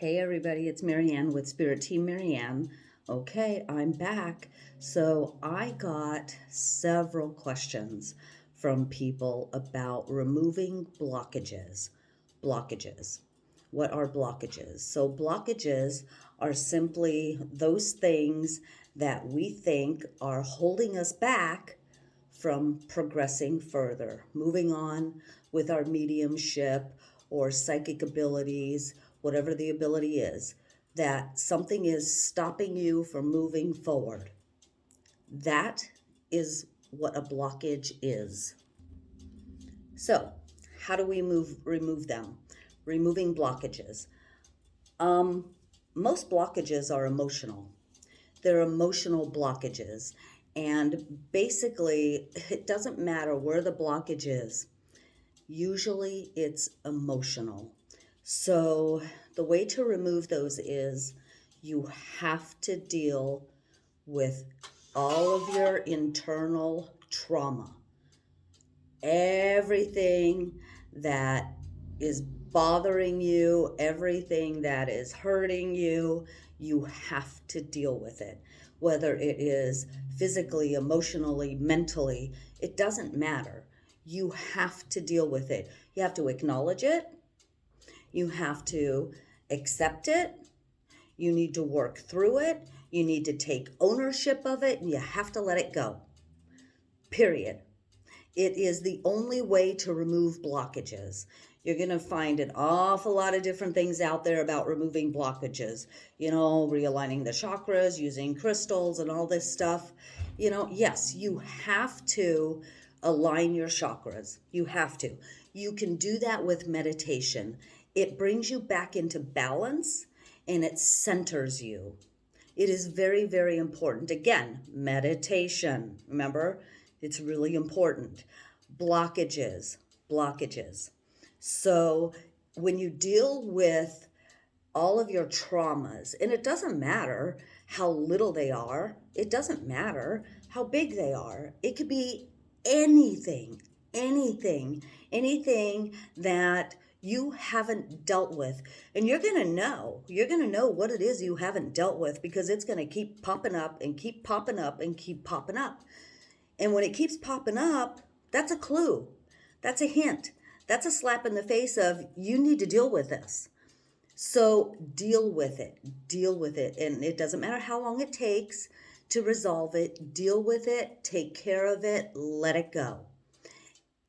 Hey everybody, it's Marianne with Spirit Team Marianne. Okay, I'm back. So I got several questions from people about removing blockages. Blockages. What are blockages? So blockages are simply those things that we think are holding us back from progressing further, moving on with our mediumship or psychic abilities, whatever the ability is, that something is stopping you from moving forward. That is what a blockage is. So, how do we remove them? Removing blockages. Most blockages are emotional. They're emotional blockages. And basically, it doesn't matter where the blockage is. Usually it's emotional. So the way to remove those is you have to deal with all of your internal trauma. Everything that is bothering you, everything that is hurting you, you have to deal with it. Whether it is physically, emotionally, mentally, it doesn't matter. You have to deal with it. You have to acknowledge it. You have to accept it. You need to work through it. You need to take ownership of it, and you have to let it go. Period. It is the only way to remove blockages. You're going to find an awful lot of different things out there about removing blockages. Realigning the chakras, using crystals and all this stuff. Yes, you have to align your chakras. You have to. You can do that with meditation. It brings you back into balance and it centers you. It is very, very important. Again, meditation. Remember, it's really important. Blockages. So when you deal with all of your traumas, and it doesn't matter how little they are, it doesn't matter how big they are. It could be anything that you haven't dealt with. And you're going to know what it is you haven't dealt with, because it's going to keep popping up and keep popping up and keep popping up. And when it keeps popping up, that's a clue. That's a hint. That's a slap in the face of, you need to deal with this. So deal with it. And it doesn't matter how long it takes to resolve it. Deal with it. Take care of it. Let it go.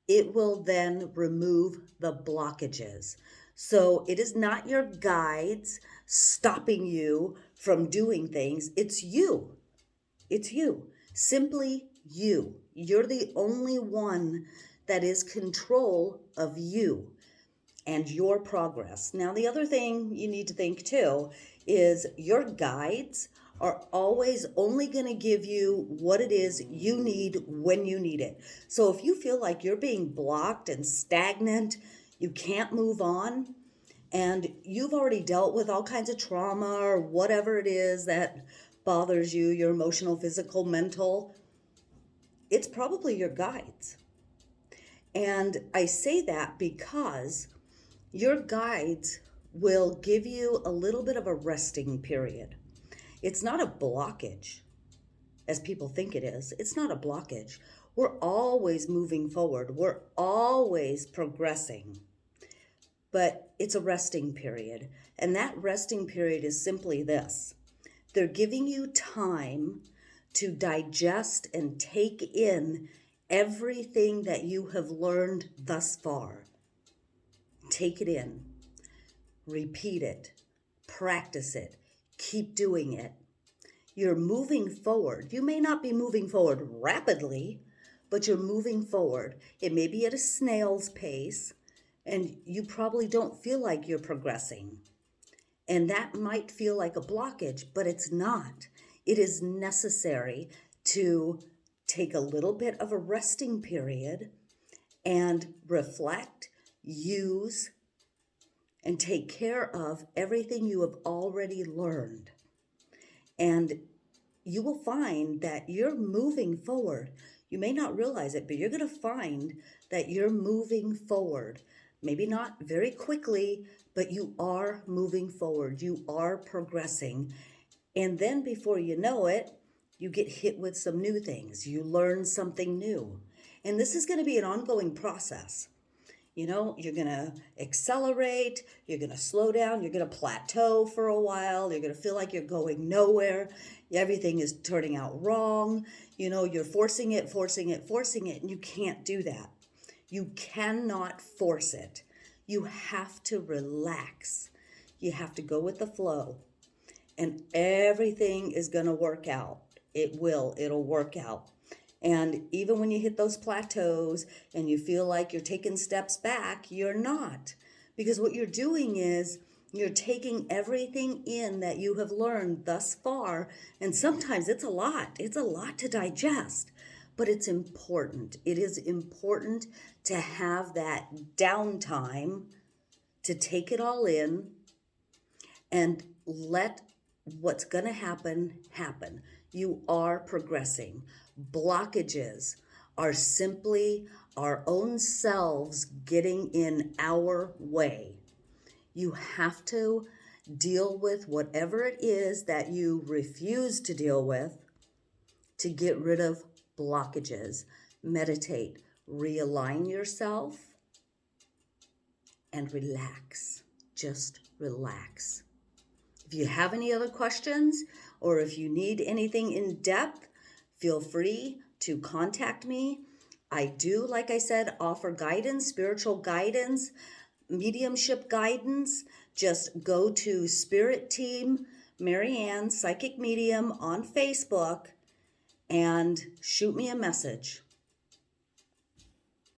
It will then remove the blockages. So it is not your guides stopping you from doing things. It's you. Simply you. You're the only one that is control of you and your progress. Now, the other thing you need to think too is your guides are always only going to give you what it is you need when you need it. So if you feel like you're being blocked and stagnant, you can't move on, and you've already dealt with all kinds of trauma or whatever it is that bothers you, your emotional, physical, mental, it's probably your guides. And I say that because your guides will give you a little bit of a resting period. It's not a blockage, as people think it is. It's not a blockage. We're always moving forward. We're always progressing. But it's a resting period. And that resting period is simply this. They're giving you time to digest and take in everything that you have learned thus far. Take it in, repeat it, practice it, keep doing it. You're moving forward. You may not be moving forward rapidly, but you're moving forward. It may be at a snail's pace, and you probably don't feel like you're progressing. And that might feel like a blockage, but it's not. It is necessary to take a little bit of a resting period and reflect, use, and take care of everything you have already learned. And you will find that you're moving forward. You may not realize it, but you're going to find that you're moving forward. maybe not very quickly, but you are moving forward. You are progressing. And then before you know it, you get hit with some new things. You learn something new. And this is going to be an ongoing process. You know, you're going to accelerate, you're going to slow down, you're going to plateau for a while, you're going to feel like you're going nowhere, everything is turning out wrong, you know, you're forcing it, and you can't do that. You cannot force it. You have to relax. You have to go with the flow, and everything is going to work out. It'll work out. And even when you hit those plateaus and you feel like you're taking steps back, you're not. Because what you're doing is you're taking everything in that you have learned thus far. And sometimes it's a lot. It's a lot to digest. But it's important. It is important to have that downtime to take it all in and let what's going to happen. You are progressing. Blockages are simply our own selves getting in our way. You have to deal with whatever it is that you refuse to deal with to get rid of blockages. Meditate, realign yourself, and relax. Just relax. If you have any other questions or if you need anything in depth, feel free to contact me. I do, like I said, offer guidance, spiritual guidance, mediumship guidance. Just go to Spirit Team Marianne, Psychic Medium on Facebook and shoot me a message.